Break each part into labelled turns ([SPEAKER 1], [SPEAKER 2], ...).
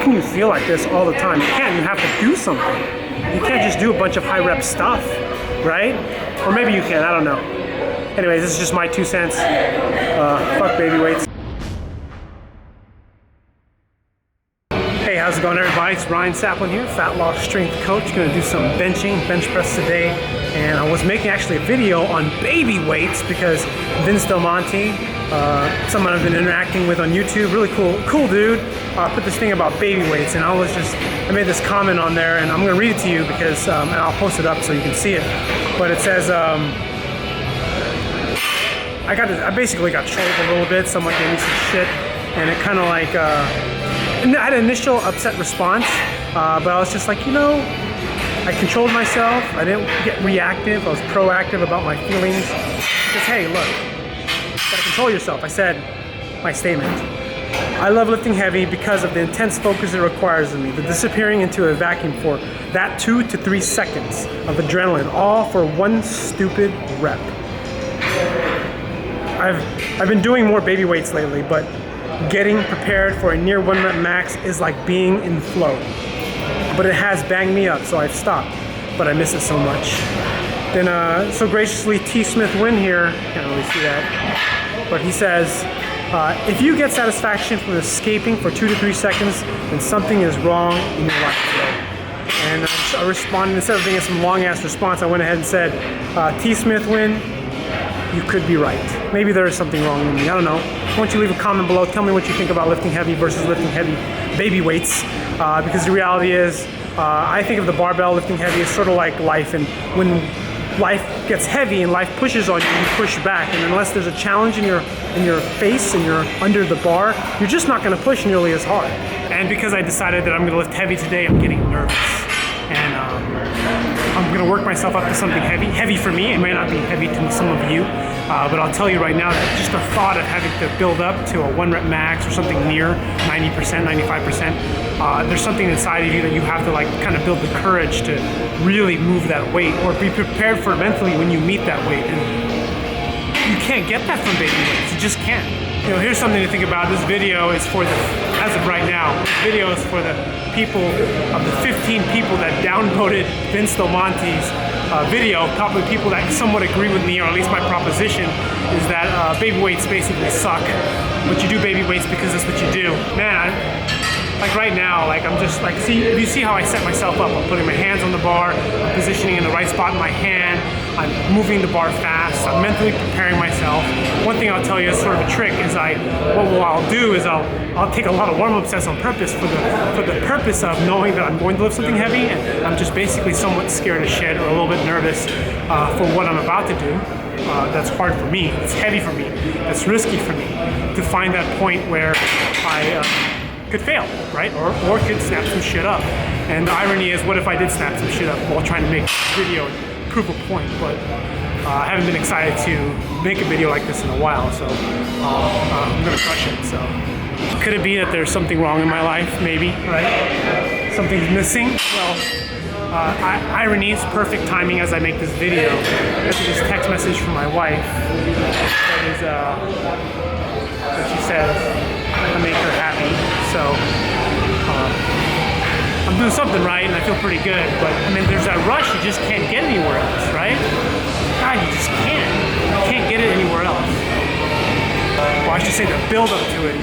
[SPEAKER 1] can you feel like this all the time? You can't. You have to do something. You can't just do a bunch of high rep stuff, right? Or maybe you can, I don't know. Anyways, this is just my 2 cents. Fuck baby weights. Hey, how's it going everybody? It's Ryan Saplin here, Fat Loss Strength Coach. Gonna do some bench press today. And I was making actually a video on baby weights because Vince Del Monte, someone I've been interacting with on YouTube, really cool dude, put this thing about baby weights, and I made this comment on there, and I'm gonna read it to you because, and I'll post it up so you can see it. But it says, I basically got trolled a little bit. Someone gave me some shit, and it kind of like, I had an initial upset response, but I was just like, you know, I controlled myself. I didn't get reactive. I was proactive about my feelings. Because hey, look, you gotta control yourself. I said my statement. I love lifting heavy because of the intense focus it requires of me. The disappearing into a vacuum for that 2 to 3 seconds of adrenaline, all for one stupid rep. I've been doing more baby weights lately, but getting prepared for a near 1 rep max is like being in flow. But it has banged me up, so I've stopped. But I miss it so much. Then so graciously T. Smith Win here, can't really see that, but he says, if you get satisfaction from escaping for 2 to 3 seconds, then something is wrong in your life today. And I responded, instead of being some long ass response, I went ahead and said, T. Smith Win, you could be right. Maybe there is something wrong with me, I don't know. Why don't you leave a comment below, tell me what you think about lifting heavy versus lifting heavy baby weights, because the reality is, I think of the barbell lifting heavy as sort of like life, and when life gets heavy and life pushes on you, you push back, and unless there's a challenge in your face and you're under the bar, you're just not gonna push nearly as hard. And because I decided that I'm gonna lift heavy today, I'm getting nervous. And I'm gonna work myself up to something heavy for me. It may not be heavy to some of you, but I'll tell you right now that just the thought of having to build up to a 1 rep max or something near 90%, 95%, there's something inside of you that you have to like kind of build the courage to really move that weight or be prepared for it mentally when you meet that weight. And you can't get that from baby weights, you just can't. You know, here's something to think about. This video is for as of right now, this video is for the people, of the 15 people that downvoted Vince Del Monte's video, probably people that somewhat agree with me, or at least my proposition is that baby weights basically suck, but you do baby weights because that's what you do. Man, like right now, like I'm just like, if you see how I set myself up, I'm putting my hands on the bar, I'm positioning in the right spot in my hand, I'm moving the bar fast, I'm mentally preparing myself. One thing I'll tell you as sort of a trick is what I'll do is I'll take a lot of warm-up sets on purpose for the purpose of knowing that I'm going to lift something heavy, and I'm just basically somewhat scared as shit or a little bit nervous for what I'm about to do. That's hard for me, it's heavy for me, that's risky for me, to find that point where I could fail, right? Or could snap some shit up. And the irony is, what if I did snap some shit up while trying to make a video and prove a point? But I haven't been excited to make a video like this in a while, so I'm gonna crush it. So could it be that there's something wrong in my life? Maybe, right? Something's missing? Well, irony is perfect timing as I make this video. This is this text message from my wife that she says to make her happy. So I'm doing something right and I feel pretty good, but I mean there's that rush, you just can't get anywhere else, right? God, you just can't. You can't get it anywhere else. Well, I should say the build up to it.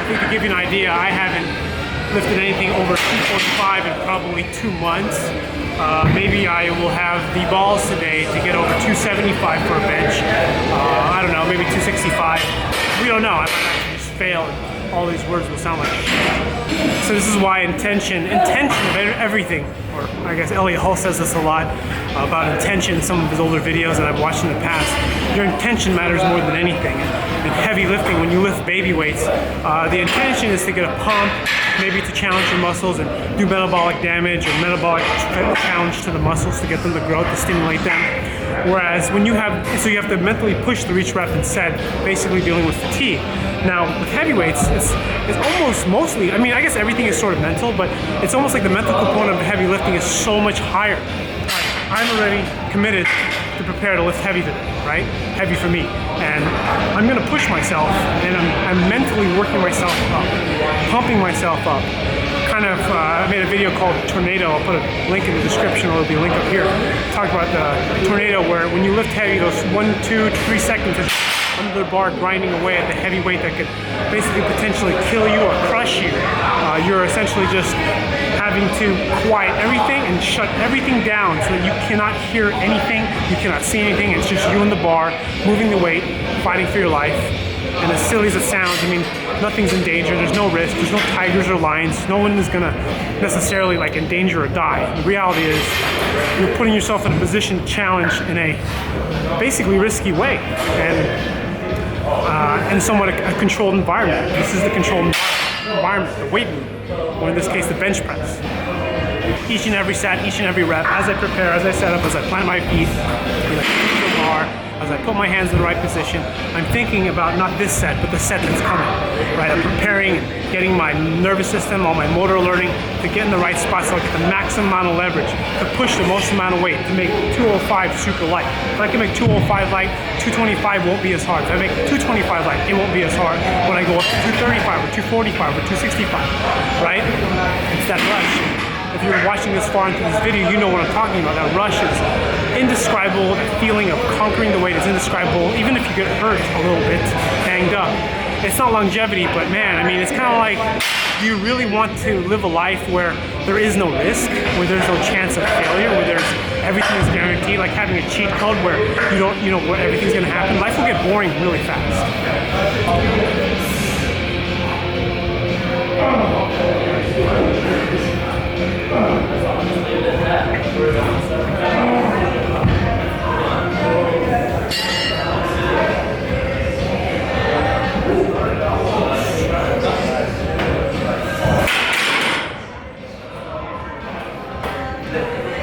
[SPEAKER 1] To give you an idea, I haven't lifted anything over 245 in probably 2 months. Maybe I will have the balls today to get over 275 for a bench. I don't know, maybe 265. We don't know. I might actually just fail and all these words will sound like shit. So this is why intention of everything, or I guess Elliot Hull says this a lot about intention in some of his older videos that I've watched in the past. Your intention matters more than anything. In heavy lifting, when you lift baby weights, the intention is to get a pump, maybe to challenge your muscles and do metabolic damage or metabolic challenge to the muscles to get them to grow, to stimulate them. Whereas when you have to mentally push the reach, rep, and set, basically dealing with fatigue. Now with heavyweights, it's almost mostly, I mean, I guess everything is sort of mental, but it's almost like the mental component of heavy lifting is so much higher. I'm already committed to prepare to lift heavy today, right? Heavy for me. And I'm gonna push myself, and I'm mentally working myself up, pumping myself up. I made a video called Tornado. I'll put a link in the description, or there'll be a link up here. Talk about the tornado, where when you lift heavy, those 1, 2, 3 seconds under the bar grinding away at the heavy weight that could basically potentially kill you or crush you. You're essentially just having to quiet everything and shut everything down so that you cannot hear anything, you cannot see anything. It's just you and the bar, moving the weight, fighting for your life. And as silly as it sounds, I mean, nothing's in danger, there's no risk, there's no tigers or lions, no one is gonna necessarily like endanger or die. The reality is, you're putting yourself in a position to challenge in a basically risky way, and somewhat a controlled environment. This is the controlled environment, the weight room, or in this case, the bench press. Each and every set, each and every rep, as I prepare, as I set up, as I plant my feet, the bar, as I put my hands in the right position, I'm thinking about not this set, but the set that's coming, right? I'm preparing, getting my nervous system, all my motor alerting to get in the right spot so I get the maximum amount of leverage, to push the most amount of weight, to make 205 super light. If I can make 205 light, 225 won't be as hard. If I make 225 light, it won't be as hard when I go up to 235 or 245 or 265, right? It's that rush. If you're watching this far into this video, you know what I'm talking about. That rush is indescribable. The feeling of conquering the weight is indescribable, even if you get hurt a little bit, banged up. It's not longevity, but man, I mean, it's kind of like, do you really want to live a life where there is no risk, where there's no chance of failure, where everything is guaranteed, like having a cheat code where you don't, where everything's gonna happen? Life will get boring really fast.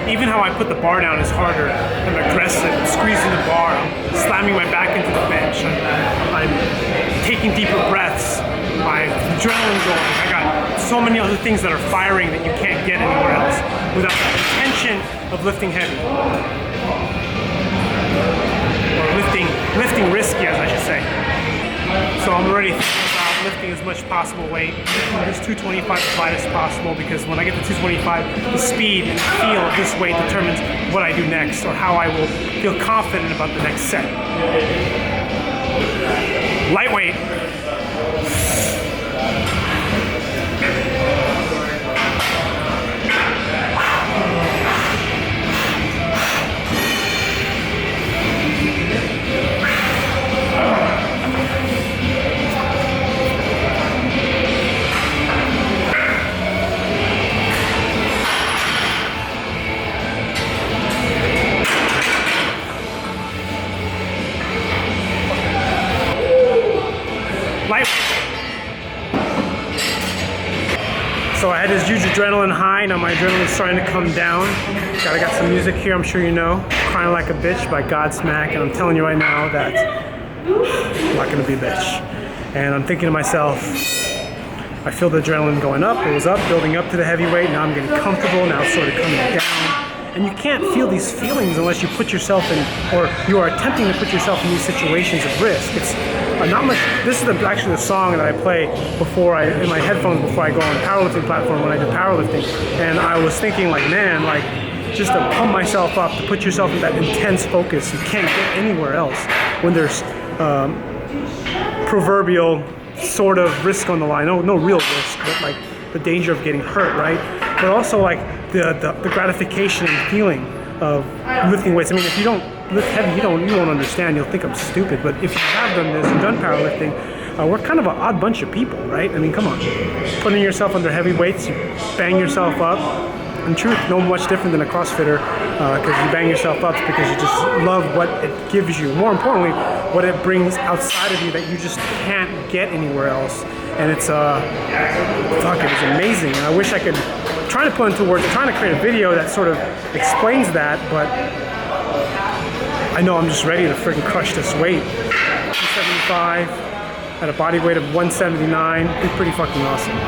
[SPEAKER 1] Even how I put the bar down is harder. I'm aggressive, I'm squeezing the bar, I'm slamming my back into the bench, I'm taking deeper breaths, my adrenaline going. I got so many other things that are firing that you can't get anywhere else without the intention of lifting heavy. Or lifting risky, as I should say. So I'm already thinking about lifting as much possible weight, this 225 as light as possible, because when I get to 225, the speed and feel of this weight determines what I do next, or how I will feel confident about the next set. Lightweight. So I had this huge adrenaline high, now my adrenaline's starting to come down. I got some music here, I'm sure you know. Crying Like a Bitch by Godsmack, and I'm telling you right now that I'm not gonna be a bitch. And I'm thinking to myself, I feel the adrenaline going up, it was up, building up to the heavyweight, now I'm getting comfortable, now it's sort of coming down. And you can't feel these feelings unless you put yourself in, or you are attempting to put yourself in these situations of risk. It's not much. This is actually the song that I play in my headphones before I go on the powerlifting platform when I do powerlifting. And I was thinking, like, man, like, just to pump myself up, to put yourself in that intense focus. You can't get anywhere else when there's proverbial sort of risk on the line. No real risk, but like the danger of getting hurt, right? But also like the gratification and feeling of lifting weights. I mean, if you don't lift heavy, you won't understand. You'll think I'm stupid. But if you have done this and done powerlifting, we're kind of an odd bunch of people, right? I mean, come on. Putting yourself under heavy weights, you bang yourself up. In truth, no much different than a CrossFitter, because you bang yourself up because you just love what it gives you. More importantly, what it brings outside of you that you just can't get anywhere else. And it's fuck, it is amazing. And I wish I could try to put into words. I'm trying to create a video that sort of explains that, but I know I'm just ready to freaking crush this weight. 275 at a body weight of 179. It's pretty fucking awesome.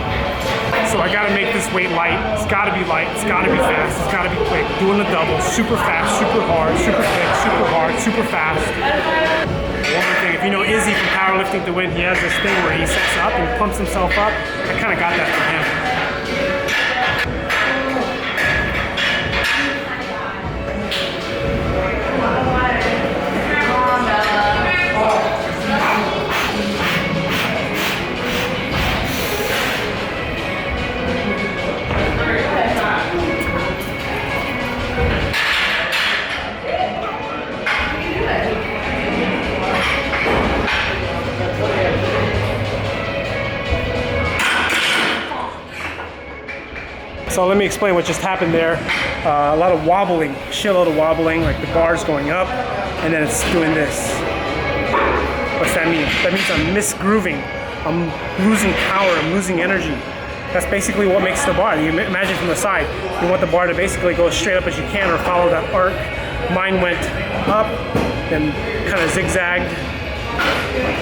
[SPEAKER 1] So I gotta make this weight light. It's gotta be light, it's gotta be fast, it's gotta be quick. Doing the double, super fast, super hard, super quick, super hard, super fast. One more thing, if you know Izzy from Powerlifting to Win, he has this thing where he sets up and pumps himself up. I kinda got that from him. So let me explain what just happened there. A lot of wobbling, shitload of wobbling, like the bar's going up, and then it's doing this. What's that mean? That means I'm misgrooving. I'm losing power, I'm losing energy. That's basically what makes the bar. You imagine from the side, you want the bar to basically go as straight up as you can or follow that arc. Mine went up, then kind of zigzagged,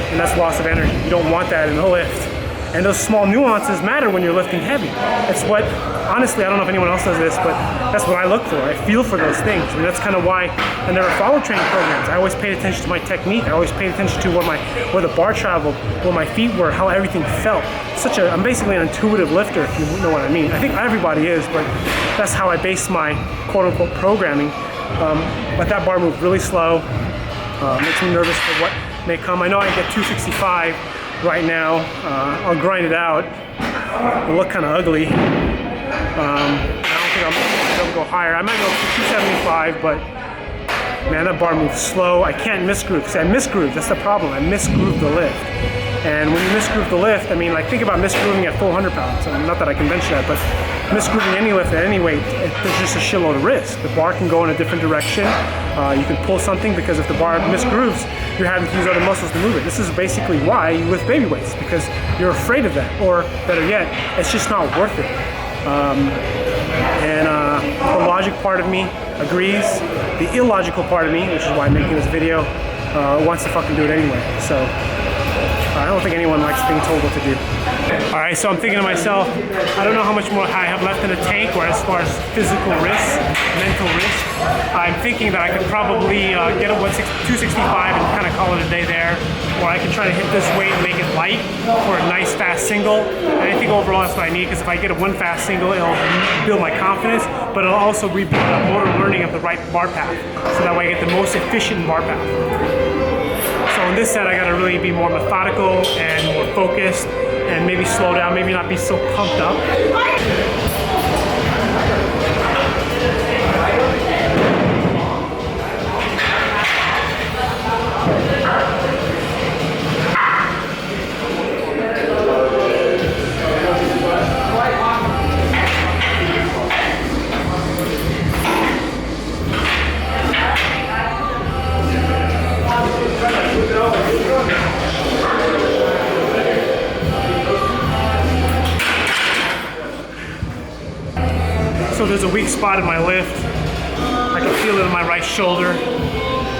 [SPEAKER 1] and that's loss of energy. You don't want that in the lift. And those small nuances matter when you're lifting heavy. It's what, honestly, I don't know if anyone else does this, but that's what I look for. I feel for those things. I mean, that's kind of why I never followed training programs. I always paid attention to my technique. I always paid attention to where the bar traveled, where my feet were, how everything felt. I'm basically an intuitive lifter, if you know what I mean. I think everybody is, but that's how I base my quote-unquote programming. But that bar moved really slow. Makes me nervous for what may come. I know I get 265 right now. I'll grind it out. It'll look kind of ugly. I don't think I'll be able to go higher. I might go to 275, but man, that bar moves slow. I can't misgroove. See, I misgroove. That's the problem. I misgroove the lift. And when you misgroove the lift, I mean, like, think about misgrooving at full 100 pounds. I mean, not that I can bench that, but misgrooving any lift at any weight, there's just a shitload of risk. The bar can go in a different direction. You can pull something because if the bar misgrooves, you're having to use other muscles to move it. This is basically why you lift baby weights, because you're afraid of that, or better yet, it's just not worth it. The logic part of me agrees. The illogical part of me, which is why I'm making this video, wants to fucking do it anyway. So I don't think anyone likes being told what to do. All right, so I'm thinking to myself, I don't know how much more I have left in the tank, or as far as physical risk, mental risk. I'm thinking that I could probably get a 265 and kind of call it a day there, or I can try to hit this weight and make it light for a nice fast single. And I think overall that's what I need, because if I get a one fast single, it'll build my confidence, but it'll also rebuild a motor learning of the right bar path, so that way I get the most efficient bar path. So in this set, I gotta really be more methodical and more focused, and maybe slow down, maybe not be so pumped up. So there's a weak spot in my lift. I can feel it in my right shoulder.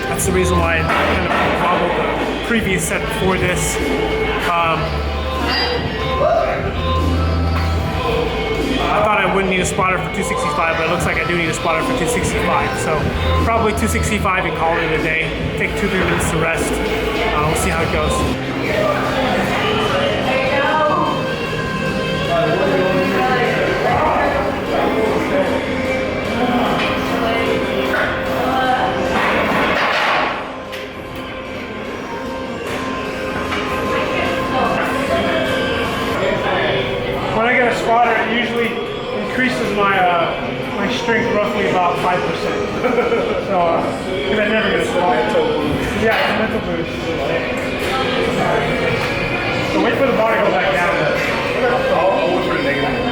[SPEAKER 1] That's the reason why I kind of wobbled the previous set before this. I thought I wouldn't need a spotter for 265, but it looks like I do need a spotter for 265. So probably 265 and call it a day. Take 2-3 minutes to rest. We'll see how it goes. When I get a spotter, it usually increases my my strength roughly about 5%. So, because I never get a spotter. Yeah, it's a mental boost. So wait for the bar to go back down.
[SPEAKER 2] I'll wait for the negative.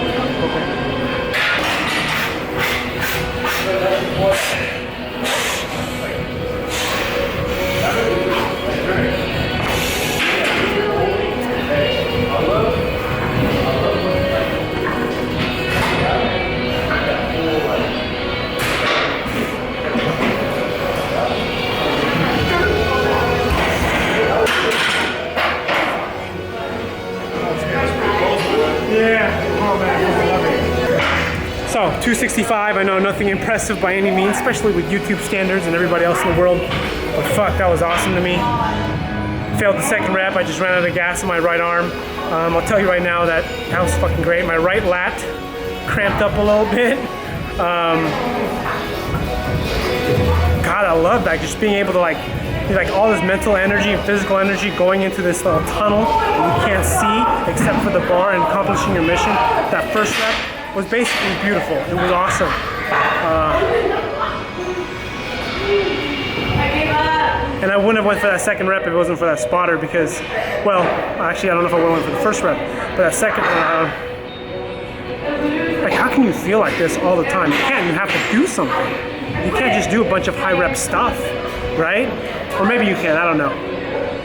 [SPEAKER 1] So 265, I know nothing impressive by any means, especially with YouTube standards and everybody else in the world, but fuck, that was awesome to me. Failed the second rep, I just ran out of gas in my right arm. I'll tell you right now that was fucking great. My right lat cramped up a little bit. God, I love that, just being able to like all this mental energy and physical energy going into this little tunnel that you can't see except for the bar and accomplishing your mission. That first rep was basically beautiful. It was awesome. And I wouldn't have went for that second rep if it wasn't for that spotter because, well, actually I don't know if I would have went for the first rep, but that second like how can you feel like this all the time? You can't, you have to do something. You can't just do a bunch of high rep stuff, right? Or maybe you can, I don't know.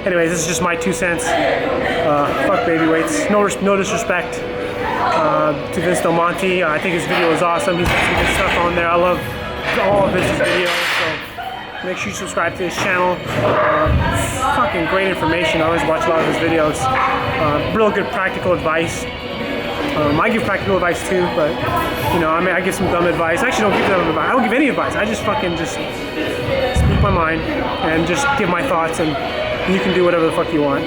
[SPEAKER 1] Anyways, this is just my 2 cents. Fuck baby weights. No disrespect to Vince Del Monte. I think his video was awesome. He's got some good stuff on there. I love all of Vince's videos, so make sure you subscribe to his channel. Fucking great information. I always watch a lot of his videos. Real good practical advice. I give practical advice too, but you know, I mean, I give some dumb advice. I actually don't give dumb advice. I don't give any advice. I just fucking just speak my mind and just give my thoughts, and you can do whatever the fuck you want.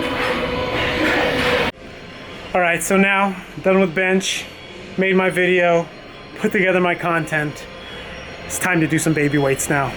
[SPEAKER 1] All right, so now done with bench, made my video, put together my content. It's time to do some baby weights now.